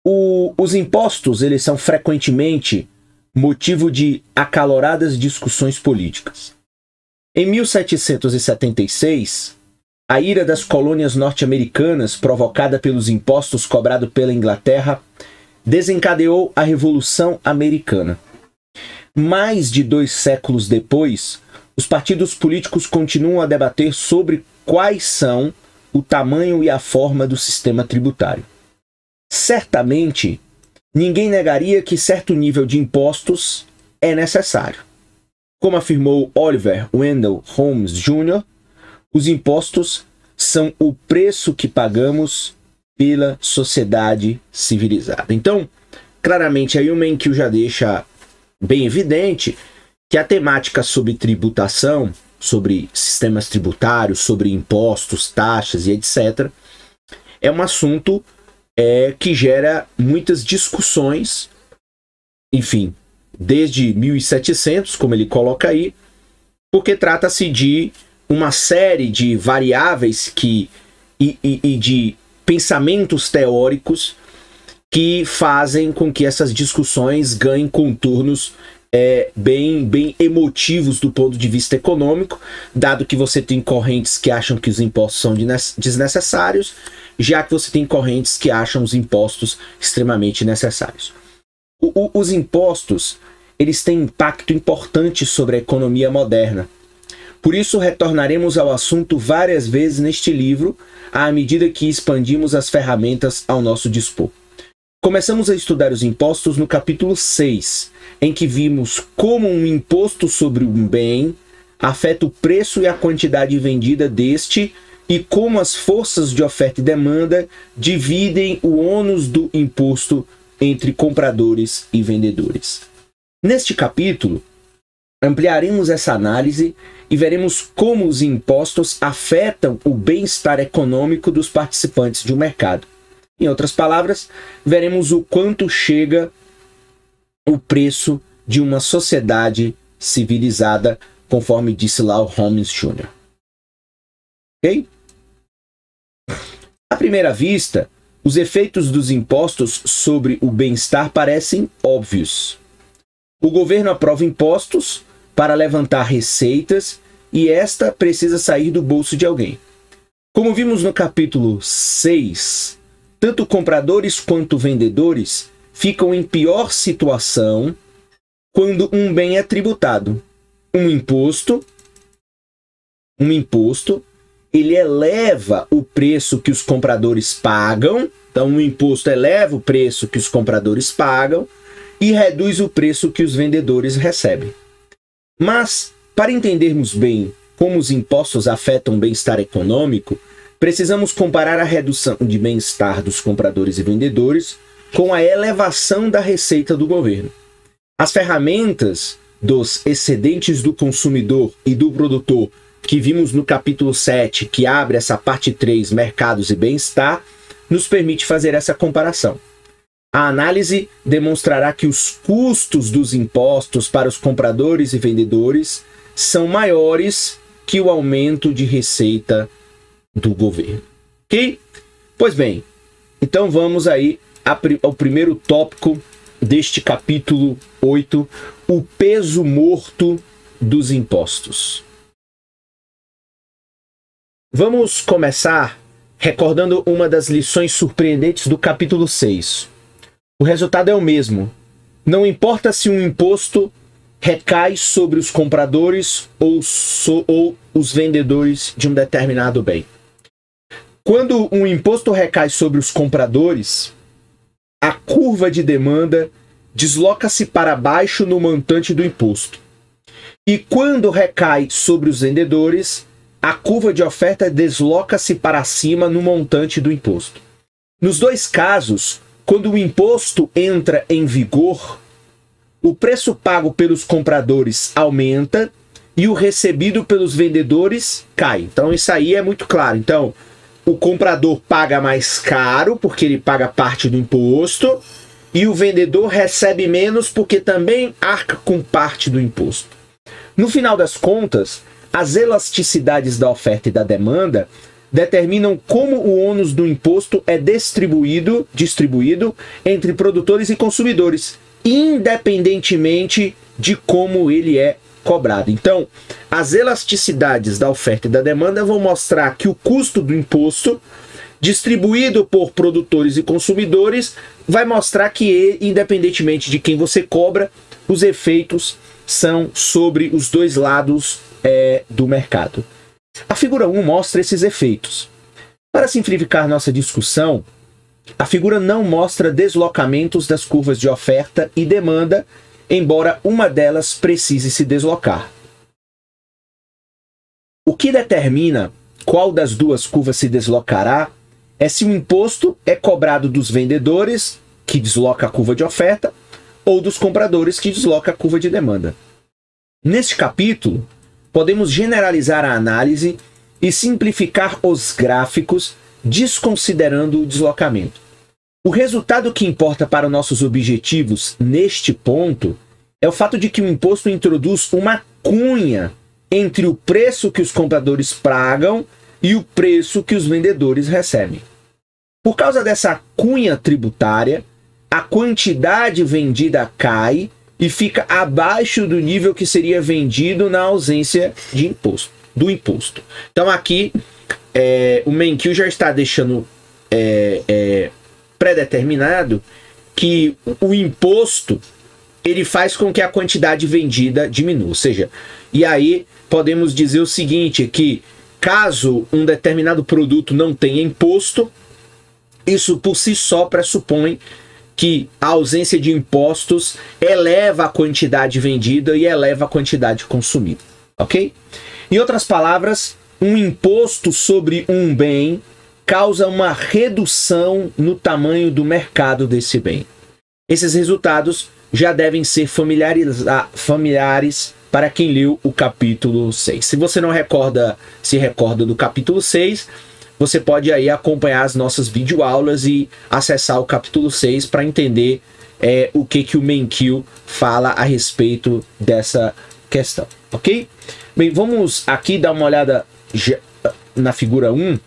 Os impostos, eles são frequentemente motivo de acaloradas discussões políticas. Em 1776, a ira das colônias norte-americanas, provocada pelos impostos cobrados pela Inglaterra, desencadeou a Revolução Americana. Mais de 2 séculos depois, os partidos políticos continuam a debater sobre quais são o tamanho e a forma do sistema tributário. Certamente, ninguém negaria que certo nível de impostos é necessário. Como afirmou Oliver Wendell Holmes Jr., os impostos são o preço que pagamos pela sociedade civilizada. Então, claramente, aí o Mankiw já deixa bem evidente que a temática sobre tributação, sobre sistemas tributários, sobre impostos, taxas e etc., é um assunto que gera muitas discussões, enfim, desde 1700, como ele coloca aí, porque trata-se de uma série de variáveis e de pensamentos teóricos que fazem com que essas discussões ganhem contornos bem emotivos do ponto de vista econômico, dado que você tem correntes que acham que os impostos são desnecessários, já que você tem correntes que acham os impostos extremamente necessários. Os impostos, eles têm impacto importante sobre a economia moderna. Por isso, retornaremos ao assunto várias vezes neste livro, à medida que expandimos as ferramentas ao nosso dispor. Começamos a estudar os impostos no capítulo 6, em que vimos como um imposto sobre um bem afeta o preço e a quantidade vendida deste e como as forças de oferta e demanda dividem o ônus do imposto entre compradores e vendedores. Neste capítulo, ampliaremos essa análise e veremos como os impostos afetam o bem-estar econômico dos participantes de um mercado. Em outras palavras, veremos o quanto chega o preço de uma sociedade civilizada, conforme disse lá o Holmes Jr. Ok? À primeira vista, os efeitos dos impostos sobre o bem-estar parecem óbvios. O governo aprova impostos para levantar receitas e esta precisa sair do bolso de alguém. Como vimos no capítulo 6, tanto compradores quanto vendedores ficam em pior situação quando um bem é tributado. Um imposto, ele eleva o preço que os compradores pagam. Então, um imposto eleva o preço que os compradores pagam e reduz o preço que os vendedores recebem. Mas, para entendermos bem como os impostos afetam o bem-estar econômico, precisamos comparar a redução de bem-estar dos compradores e vendedores com a elevação da receita do governo. As ferramentas dos excedentes do consumidor e do produtor que vimos no capítulo 7, que abre essa parte 3, mercados e bem-estar, nos permite fazer essa comparação. A análise demonstrará que os custos dos impostos para os compradores e vendedores são maiores que o aumento de receita do governo. Ok? Pois bem, então vamos aí ao primeiro tópico deste capítulo 8, o peso morto dos impostos. Vamos começar recordando uma das lições surpreendentes do capítulo 6. O resultado é o mesmo. Não importa se um imposto recai sobre os compradores ou os vendedores de um determinado bem. Quando um imposto recai sobre os compradores, a curva de demanda desloca-se para baixo no montante do imposto. E quando recai sobre os vendedores, a curva de oferta desloca-se para cima no montante do imposto. Nos dois casos, quando o imposto entra em vigor, o preço pago pelos compradores aumenta e o recebido pelos vendedores cai. Então isso aí é muito claro. Então, o comprador paga mais caro porque ele paga parte do imposto e o vendedor recebe menos porque também arca com parte do imposto. No final das contas, as elasticidades da oferta e da demanda determinam como o ônus do imposto é distribuído entre produtores e consumidores, independentemente de como ele é cobrado. Então, as elasticidades da oferta e da demanda vão mostrar que o custo do imposto distribuído por produtores e consumidores vai mostrar que, independentemente de quem você cobra, os efeitos são sobre os dois lados do mercado. A figura 1 mostra esses efeitos. Para simplificar nossa discussão, a figura não mostra deslocamentos das curvas de oferta e demanda, embora uma delas precise se deslocar. O que determina qual das duas curvas se deslocará é se o imposto é cobrado dos vendedores, que desloca a curva de oferta, ou dos compradores, que desloca a curva de demanda. Neste capítulo, podemos generalizar a análise e simplificar os gráficos, desconsiderando o deslocamento. O resultado que importa para nossos objetivos neste ponto é o fato de que o imposto introduz uma cunha entre o preço que os compradores pagam e o preço que os vendedores recebem. Por causa dessa cunha tributária, a quantidade vendida cai e fica abaixo do nível que seria vendido na ausência do imposto. Então aqui o Menkil já está deixando pré-determinado que o imposto ele faz com que a quantidade vendida diminua. Ou seja, e aí podemos dizer o seguinte, que caso um determinado produto não tenha imposto, isso por si só pressupõe que a ausência de impostos eleva a quantidade vendida e eleva a quantidade consumida, ok? Em outras palavras, um imposto sobre um bem causa uma redução no tamanho do mercado desse bem. Esses resultados já devem ser familiares para quem leu o capítulo 6. Se você não se recorda do capítulo 6, você pode aí acompanhar as nossas videoaulas e acessar o capítulo 6 para entender o que o Menkil fala a respeito dessa questão, ok? Bem, vamos aqui dar uma olhada na figura 1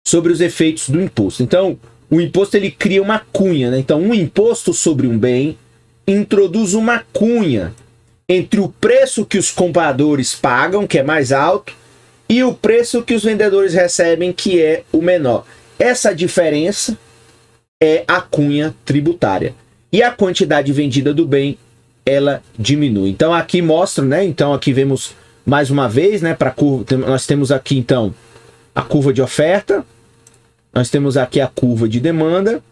sobre os efeitos do imposto. Então, o imposto ele cria uma cunha, né? Então, um imposto sobre um bem introduz uma cunha entre o preço que os compradores pagam, que é mais alto, e o preço que os vendedores recebem, que é o menor. Essa diferença é a cunha tributária. E a quantidade vendida do bem, ela diminui. Então aqui mostra, né? Então aqui vemos mais uma vez, né? Para curva, nós temos aqui então a curva de oferta, nós temos aqui a curva de demanda,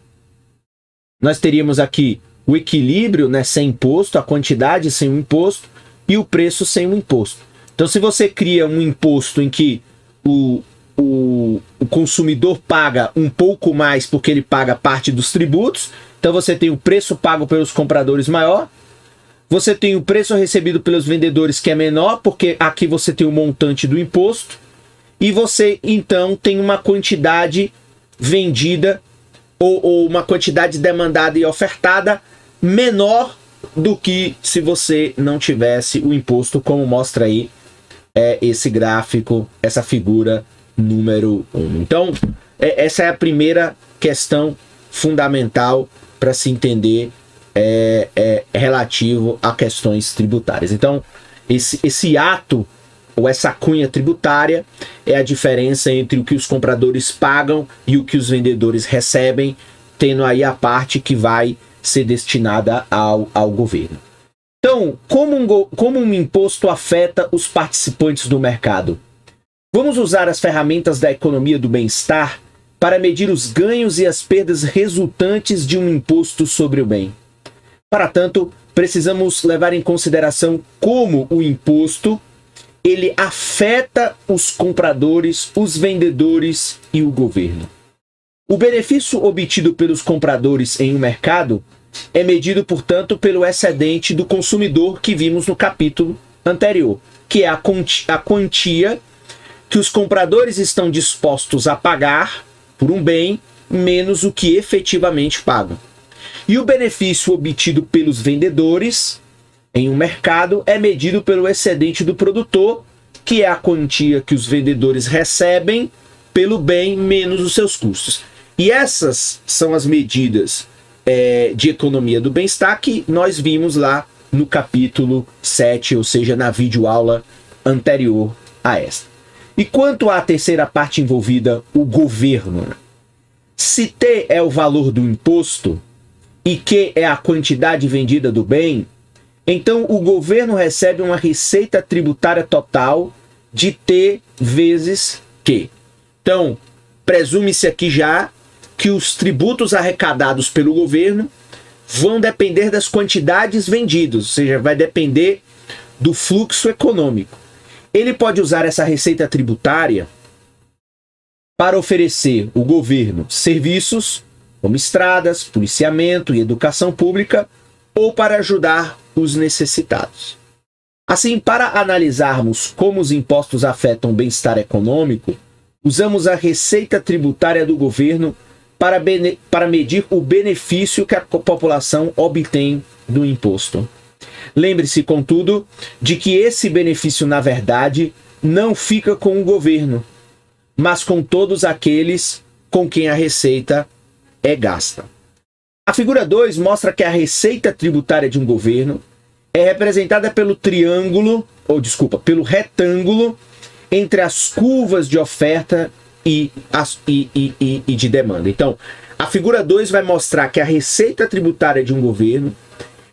nós teríamos aqui o equilíbrio, né? Sem imposto, a quantidade sem o imposto e o preço sem o imposto. Então, se você cria um imposto em que o consumidor paga um pouco mais porque ele paga parte dos tributos, então você tem o preço pago pelos compradores maior, você tem o preço recebido pelos vendedores que é menor, porque aqui você tem o montante do imposto, e você então tem uma quantidade vendida ou uma quantidade demandada e ofertada menor do que se você não tivesse o imposto, como mostra aí esse gráfico, essa figura número 1. Então, essa é a primeira questão fundamental para se entender relativo a questões tributárias. Então, esse ato, ou essa cunha tributária, é a diferença entre o que os compradores pagam e o que os vendedores recebem, tendo aí a parte que vai ser destinada ao governo. Então, como um imposto afeta os participantes do mercado? Vamos usar as ferramentas da economia do bem-estar para medir os ganhos e as perdas resultantes de um imposto sobre o bem. Para tanto, precisamos levar em consideração como o imposto ele afeta os compradores, os vendedores e o governo. O benefício obtido pelos compradores em um mercado é medido, portanto, pelo excedente do consumidor que vimos no capítulo anterior, que é a quantia que os compradores estão dispostos a pagar por um bem menos o que efetivamente pagam. E o benefício obtido pelos vendedores em um mercado é medido pelo excedente do produtor, que é a quantia que os vendedores recebem pelo bem menos os seus custos. E essas são as medidas de economia do bem-estar que nós vimos lá no capítulo 7, ou seja, na videoaula anterior a esta. E quanto à terceira parte envolvida, o governo. Se T é o valor do imposto e Q é a quantidade vendida do bem, então o governo recebe uma receita tributária total de T vezes Q. Então, presume-se aqui já que os tributos arrecadados pelo governo vão depender das quantidades vendidas, ou seja, vai depender do fluxo econômico. Ele pode usar essa receita tributária para oferecer o governo serviços como estradas, policiamento e educação pública, ou para ajudar os necessitados. Assim, para analisarmos como os impostos afetam o bem-estar econômico, usamos a receita tributária do governo para medir o benefício que a população obtém do imposto. Lembre-se, contudo, de que esse benefício, na verdade, não fica com o governo, mas com todos aqueles com quem a receita é gasta. A figura 2 mostra que a receita tributária de um governo é representada pelo pelo retângulo entre as curvas de oferta e de demanda. Então, a figura 2 vai mostrar que a receita tributária de um governo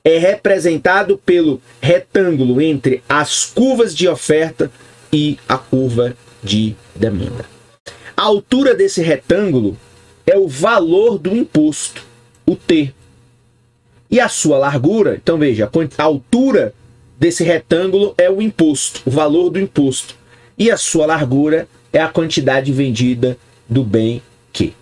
é representado pelo retângulo entre as curvas de oferta e a curva de demanda. A altura desse retângulo é o valor do imposto, o T. E a sua largura, então veja, a altura desse retângulo é o imposto, o valor do imposto. E a sua largura é a quantidade vendida do bem Q.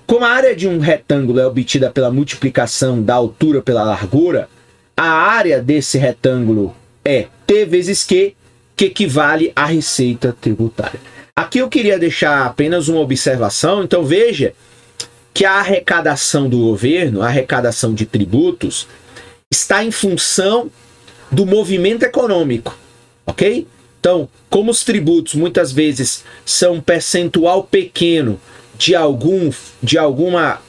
Como a área de um retângulo é obtida pela multiplicação da altura pela largura, a área desse retângulo é T vezes Q, que equivale à receita tributária. Aqui eu queria deixar apenas uma observação. Então veja que a arrecadação do governo, a arrecadação de tributos, está em função do movimento econômico, ok? Então, como os tributos muitas vezes são um percentual pequeno de alguma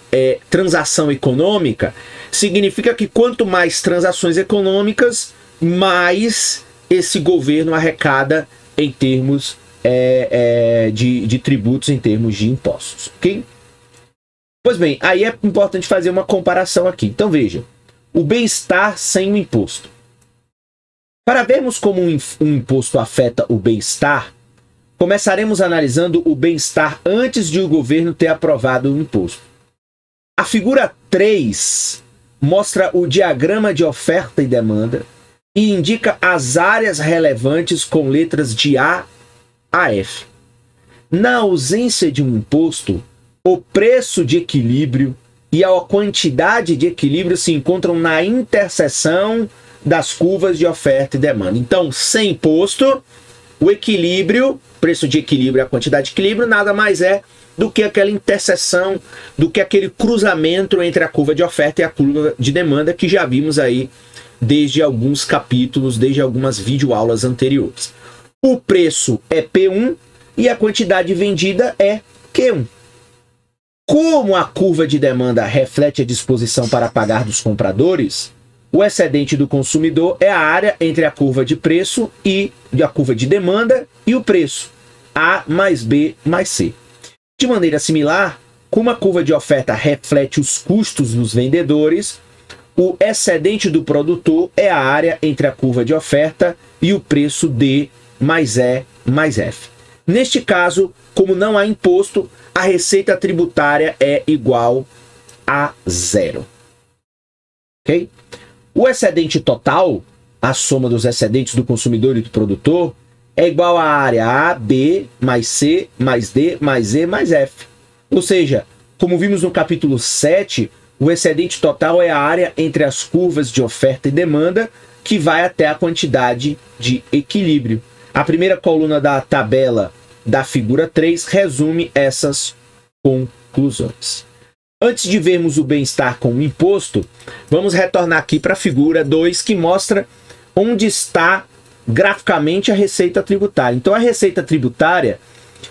transação econômica, significa que quanto mais transações econômicas, mais esse governo arrecada em termos de tributos, em termos de impostos, ok? Pois bem, aí é importante fazer uma comparação aqui. Então veja, o bem-estar sem o imposto. Para vermos como um imposto afeta o bem-estar, começaremos analisando o bem-estar antes de o governo ter aprovado o imposto. A figura 3 mostra o diagrama de oferta e demanda e indica as áreas relevantes com letras de A a F. Na ausência de um imposto, o preço de equilíbrio e a quantidade de equilíbrio se encontram na interseção das curvas de oferta e demanda. Então, sem imposto, o equilíbrio, preço de equilíbrio e a quantidade de equilíbrio, nada mais é do que aquela interseção, do que aquele cruzamento entre a curva de oferta e a curva de demanda que já vimos aí desde alguns capítulos, desde algumas videoaulas anteriores. O preço é P1 e a quantidade vendida é Q1. Como a curva de demanda reflete a disposição para pagar dos compradores, o excedente do consumidor é a área entre a curva de preço e a curva de demanda e o preço, A mais B mais C. De maneira similar, como a curva de oferta reflete os custos dos vendedores, o excedente do produtor é a área entre a curva de oferta e o preço D mais E mais F. Neste caso, como não há imposto, a receita tributária é igual a zero. Ok? O excedente total, a soma dos excedentes do consumidor e do produtor, é igual à área A, B, mais C, mais D, mais E, mais F. Ou seja, como vimos no capítulo 7, o excedente total é a área entre as curvas de oferta e demanda, que vai até a quantidade de equilíbrio. A primeira coluna da tabela da figura 3 resume essas conclusões. Antes de vermos o bem-estar com o imposto, vamos retornar aqui para a figura 2, que mostra onde está graficamente a receita tributária. Então, a receita tributária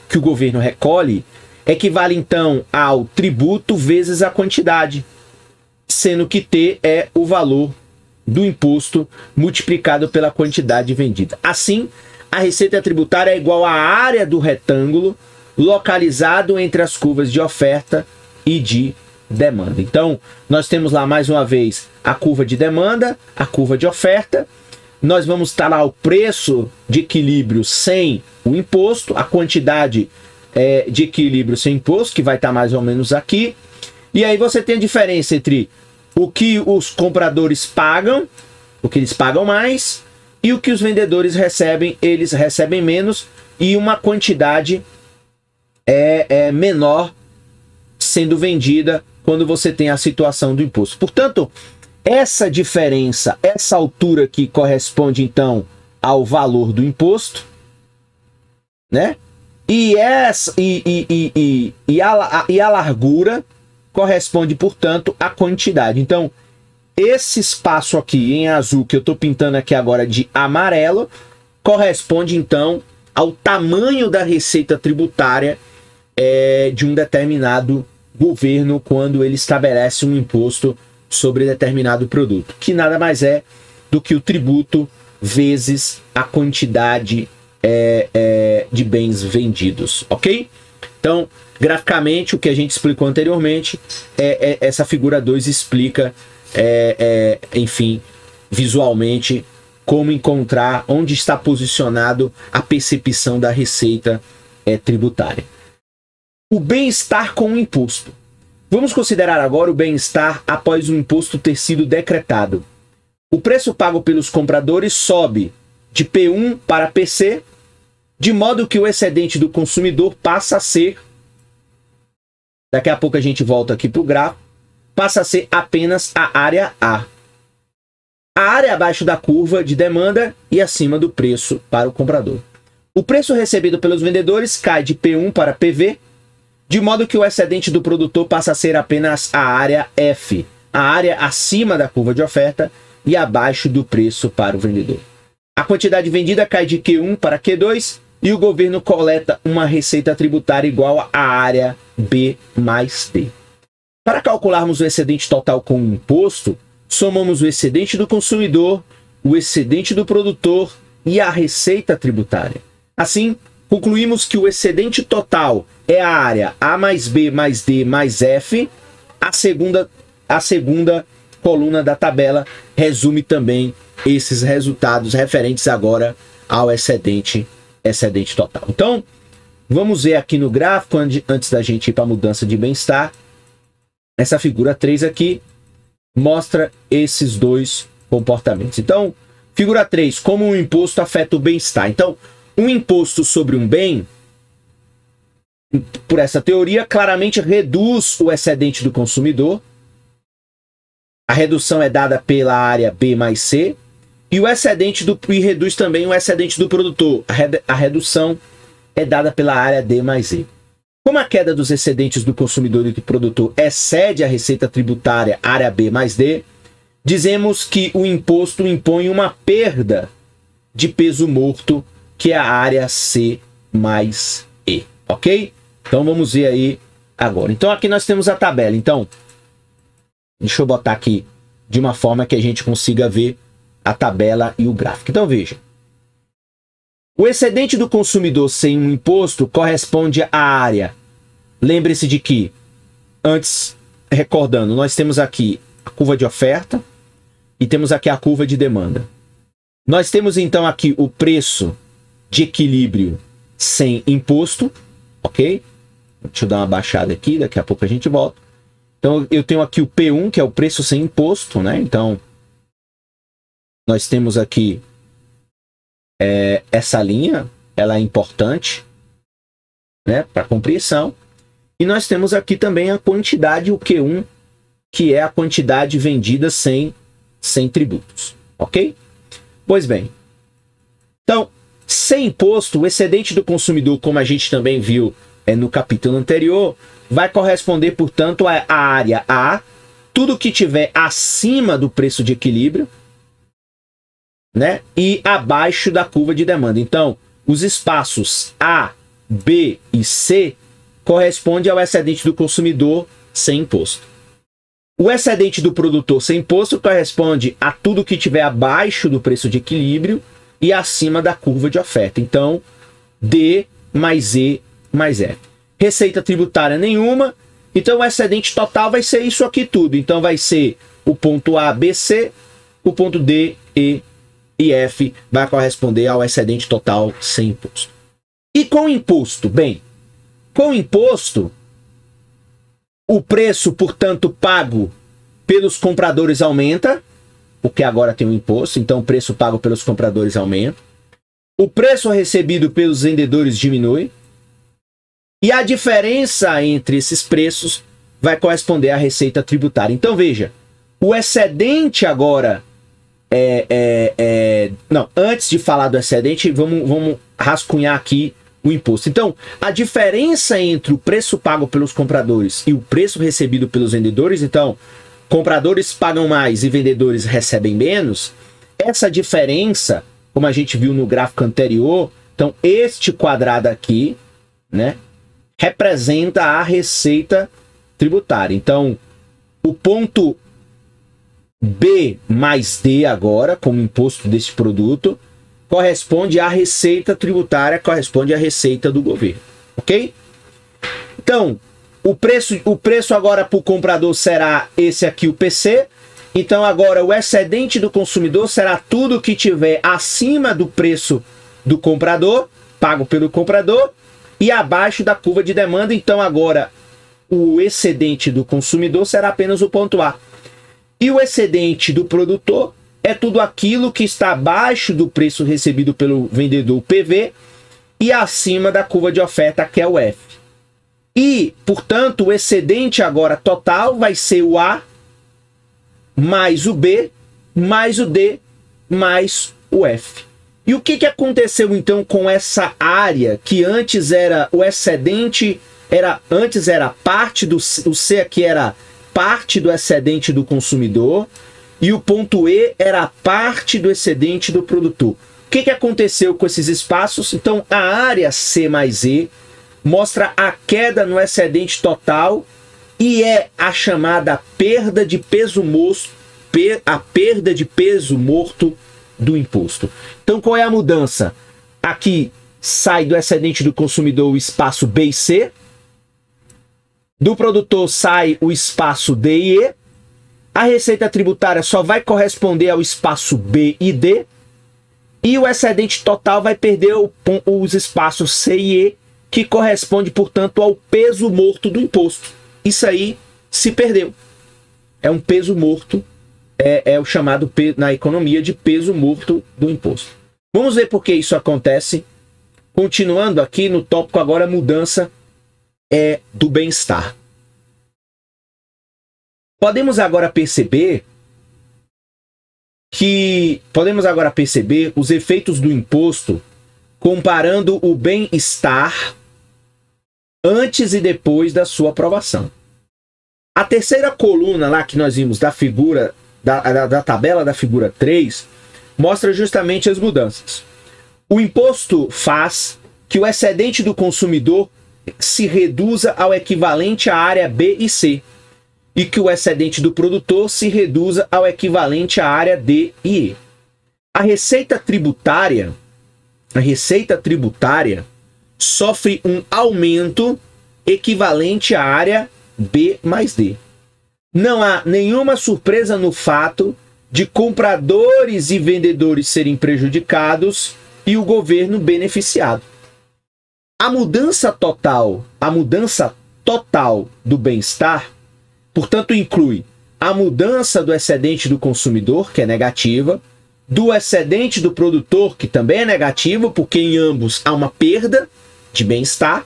que o governo recolhe equivale então ao tributo vezes a quantidade, sendo que T é o valor do imposto multiplicado pela quantidade vendida. Assim, a receita tributária é igual à área do retângulo localizado entre as curvas de oferta e de demanda. Então, nós temos lá mais uma vez a curva de demanda, a curva de oferta. Nós vamos estar lá o preço de equilíbrio sem o imposto, a quantidade de equilíbrio sem imposto, que vai estar mais ou menos aqui. E aí você tem a diferença entre o que os compradores pagam, o que eles pagam mais, e o que os vendedores recebem, eles recebem menos, e uma quantidade menor sendo vendida quando você tem a situação do imposto. Portanto, essa diferença, essa altura que corresponde então ao valor do imposto, né? E a largura corresponde, portanto, à quantidade. Então, esse espaço aqui em azul, que eu estou pintando aqui agora de amarelo, corresponde, então, ao tamanho da receita tributária de um determinado governo quando ele estabelece um imposto sobre determinado produto, que nada mais é do que o tributo vezes a quantidade de bens vendidos, ok? Então, graficamente, o que a gente explicou anteriormente, essa figura 2 explica, enfim, visualmente, como encontrar onde está posicionado a percepção da receita tributária. O bem-estar com o imposto. Vamos considerar agora o bem-estar após o imposto ter sido decretado. O preço pago pelos compradores sobe de P1 para PC, de modo que o excedente do consumidor passa a ser, daqui a pouco a gente volta aqui para o gráfico, passa a ser apenas a área A. A área abaixo da curva de demanda e acima do preço para o comprador. O preço recebido pelos vendedores cai de P1 para PV, de modo que o excedente do produtor passa a ser apenas a área F, a área acima da curva de oferta e abaixo do preço para o vendedor. A quantidade vendida cai de Q1 para Q2 e o governo coleta uma receita tributária igual à área B mais D. Para calcularmos o excedente total com o imposto, somamos o excedente do consumidor, o excedente do produtor e a receita tributária. Assim, concluímos que o excedente total é a área A mais B mais D mais F. A segunda coluna da tabela resume também esses resultados referentes agora ao excedente total. Então, vamos ver aqui no gráfico, antes da gente ir para a mudança de bem-estar. Essa figura 3 aqui mostra esses dois comportamentos. Então, figura 3, como o imposto afeta o bem-estar. Então, um imposto sobre um bem, por essa teoria, claramente reduz o excedente do consumidor. A redução é dada pela área B mais C. E reduz também o excedente do produtor. A redução é dada pela área D mais E. Como a queda dos excedentes do consumidor e do produtor excede a receita tributária área B mais D, dizemos que o imposto impõe uma perda de peso morto, que é a área C mais E. Ok? Então vamos ver aí agora. Então aqui nós temos a tabela. Então, deixa eu botar aqui de uma forma que a gente consiga ver a tabela e o gráfico. Então veja. O excedente do consumidor sem um imposto corresponde à área. Lembre-se de que, antes, recordando, nós temos aqui a curva de oferta e temos aqui a curva de demanda. Nós temos então aqui o preço de equilíbrio sem imposto, ok? Deixa eu dar uma baixada aqui, daqui a pouco a gente volta. Então eu tenho aqui o P1, que é o preço sem imposto, né? Então, nós temos aqui essa linha, ela é importante, né, para compreensão. E nós temos aqui também a quantidade, o Q1, que é a quantidade vendida sem tributos, ok? Pois bem, então, sem imposto, o excedente do consumidor, como a gente também viu no capítulo anterior, vai corresponder, portanto, à área A, tudo que tiver acima do preço de equilíbrio, né? E abaixo da curva de demanda. Então, os espaços A, B e C corresponde ao excedente do consumidor sem imposto. O excedente do produtor sem imposto corresponde a tudo que estiver abaixo do preço de equilíbrio e acima da curva de oferta. Então, D mais E mais F. Receita tributária nenhuma, então o excedente total vai ser isso aqui tudo. Então vai ser o ponto A, B, C, o ponto D, E e F vai corresponder ao excedente total sem imposto. E com imposto? Bem, com imposto, o preço, portanto, pago pelos compradores aumenta, porque agora tem um imposto, então o preço pago pelos compradores aumenta. O preço recebido pelos vendedores diminui. E a diferença entre esses preços vai corresponder à receita tributária. Então, veja, o excedente agora Não, antes de falar do excedente, vamos rascunhar aqui o imposto. Então, a diferença entre o preço pago pelos compradores e o preço recebido pelos vendedores, então, compradores pagam mais e vendedores recebem menos, essa diferença, como a gente viu no gráfico anterior, então, este quadrado aqui, né, representa a receita tributária. Então, o ponto B mais D agora, como imposto desse produto, corresponde à receita tributária, corresponde à receita do governo, ok? Então, o preço agora para o comprador será esse aqui, o PC. Então, agora o excedente do consumidor será tudo que tiver acima do preço do comprador, pago pelo comprador, e abaixo da curva de demanda. Então, agora o excedente do consumidor será apenas o ponto A. E o excedente do produtor é tudo aquilo que está abaixo do preço recebido pelo vendedor, PV, e acima da curva de oferta, que é o F. E, portanto, o excedente agora total vai ser o A, mais o B, mais o D, mais o F. E o que aconteceu, então, com essa área que antes era o excedente, antes era parte do... O C aqui era parte do excedente do consumidor, e o ponto E era parte do excedente do produtor. O que aconteceu com esses espaços? Então, a área C mais E mostra a queda no excedente total e é a chamada perda de peso morto, a perda de peso morto do imposto. Então, qual é a mudança? Aqui sai do excedente do consumidor o espaço B e C, do produtor sai o espaço D e E, a receita tributária só vai corresponder ao espaço B e D, e o excedente total vai perder os espaços C e E, que corresponde, portanto, ao peso morto do imposto. Isso aí se perdeu. É um peso morto, é o chamado na economia de peso morto do imposto. Vamos ver por que isso acontece. Continuando aqui no tópico agora, mudança do bem-estar. Podemos agora perceber os efeitos do imposto comparando o bem-estar antes e depois da sua aprovação. A terceira coluna lá que nós vimos da figura, da tabela da figura 3, mostra justamente as mudanças. O imposto faz que o excedente do consumidor se reduza ao equivalente à área B e C, e que o excedente do produtor se reduza ao equivalente à área D e E. A receita tributária sofre um aumento equivalente à área B mais D. Não há nenhuma surpresa no fato de compradores e vendedores serem prejudicados e o governo beneficiado. A mudança total do bem-estar, portanto, inclui a mudança do excedente do consumidor, que é negativa, do excedente do produtor, que também é negativo, porque em ambos há uma perda de bem-estar,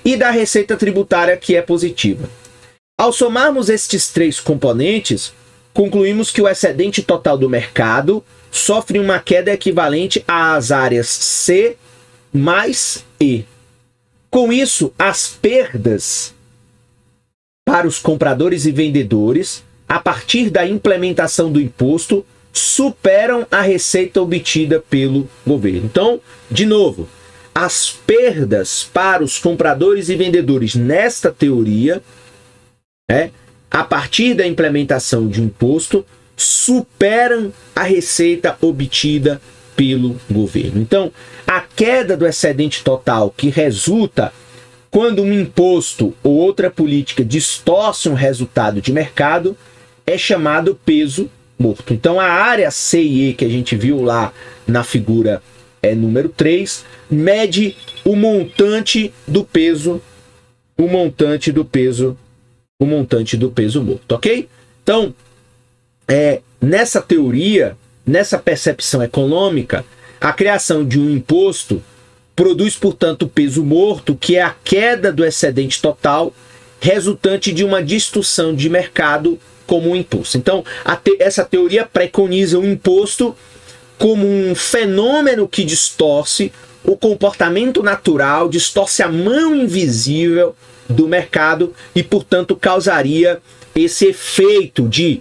e da receita tributária, que é positiva. Ao somarmos estes três componentes, concluímos que o excedente total do mercado sofre uma queda equivalente às áreas C mais E. Com isso, as perdas para os compradores e vendedores, a partir da implementação do imposto, superam a receita obtida pelo governo. Então, de novo, as perdas para os compradores e vendedores nesta teoria, a partir da implementação de um imposto, superam a receita obtida pelo governo. Então, a queda do excedente total que resulta quando um imposto ou outra política distorce um resultado de mercado é chamado peso morto. Então, a área C e E que a gente viu lá na figura número 3 mede o montante do peso, morto, ok? Então, nessa teoria, nessa percepção econômica, a criação de um imposto produz, portanto, peso morto, que é a queda do excedente total resultante de uma distorção de mercado como um imposto. Então, essa teoria preconiza o imposto como um fenômeno que distorce o comportamento natural, distorce a mão invisível do mercado e, portanto, causaria esse efeito de,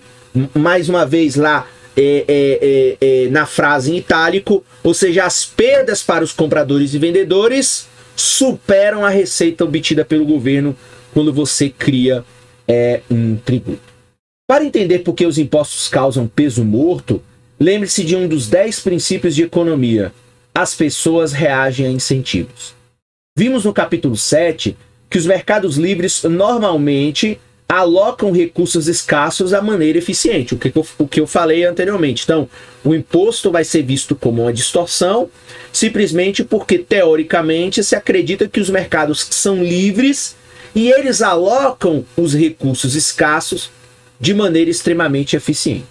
mais uma vez lá, na frase em itálico, ou seja, as perdas para os compradores e vendedores superam a receita obtida pelo governo quando você cria um tributo. Para entender por que os impostos causam peso morto, lembre-se de um dos 10 princípios de economia. As pessoas reagem a incentivos. Vimos no capítulo 7 que os mercados livres normalmente alocam recursos escassos da maneira eficiente, o que eu falei anteriormente. Então, o imposto vai ser visto como uma distorção, simplesmente porque, teoricamente, se acredita que os mercados são livres e eles alocam os recursos escassos de maneira extremamente eficiente.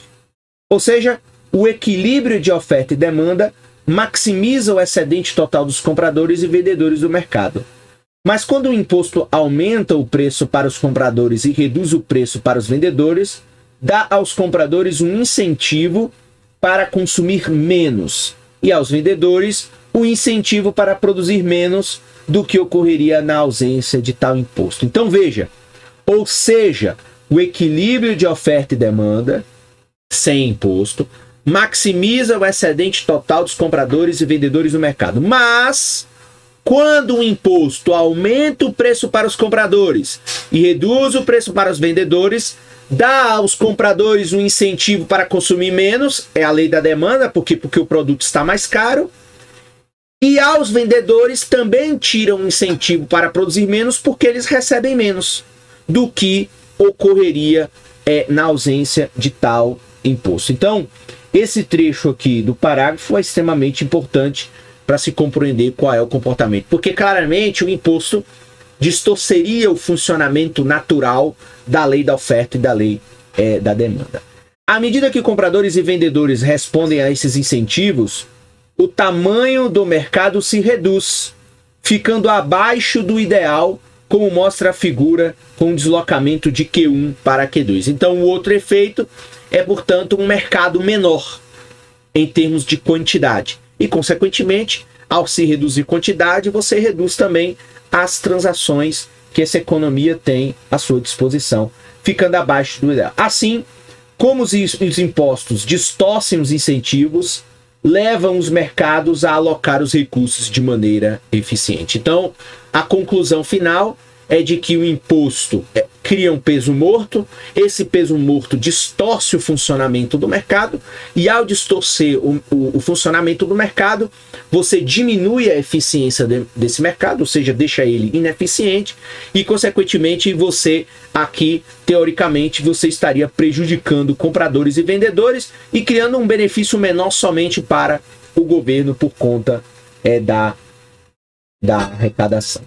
Ou seja, o equilíbrio de oferta e demanda maximiza o excedente total dos compradores e vendedores do mercado. Mas quando o imposto aumenta o preço para os compradores e reduz o preço para os vendedores, dá aos compradores um incentivo para consumir menos e aos vendedores um incentivo para produzir menos do que ocorreria na ausência de tal imposto. Então veja, ou seja, o equilíbrio de oferta e demanda sem imposto maximiza o excedente total dos compradores e vendedores do mercado. Mas quando o imposto aumenta o preço para os compradores e reduz o preço para os vendedores, dá aos compradores um incentivo para consumir menos, é a lei da demanda, porque o produto está mais caro, e aos vendedores também tiram um incentivo para produzir menos, porque eles recebem menos do que ocorreria na ausência de tal imposto. Então, esse trecho aqui do parágrafo é extremamente importante para se compreender qual é o comportamento. Porque, claramente, o imposto distorceria o funcionamento natural da lei da oferta e da lei da demanda. À medida que compradores e vendedores respondem a esses incentivos, o tamanho do mercado se reduz, ficando abaixo do ideal, como mostra a figura com o deslocamento de Q1 para Q2. Então, o outro efeito é, portanto, um mercado menor em termos de quantidade. E, consequentemente, ao se reduzir quantidade, você reduz também as transações que essa economia tem à sua disposição, ficando abaixo do ideal. Assim, como os impostos distorcem os incentivos, levam os mercados a alocar os recursos de maneira eficiente. Então, a conclusão final é de que o imposto cria um peso morto, esse peso morto distorce o funcionamento do mercado, e ao distorcer o funcionamento do mercado, você diminui a eficiência desse mercado, ou seja, deixa ele ineficiente, e consequentemente você aqui, teoricamente, você estaria prejudicando compradores e vendedores e criando um benefício menor somente para o governo por conta da arrecadação.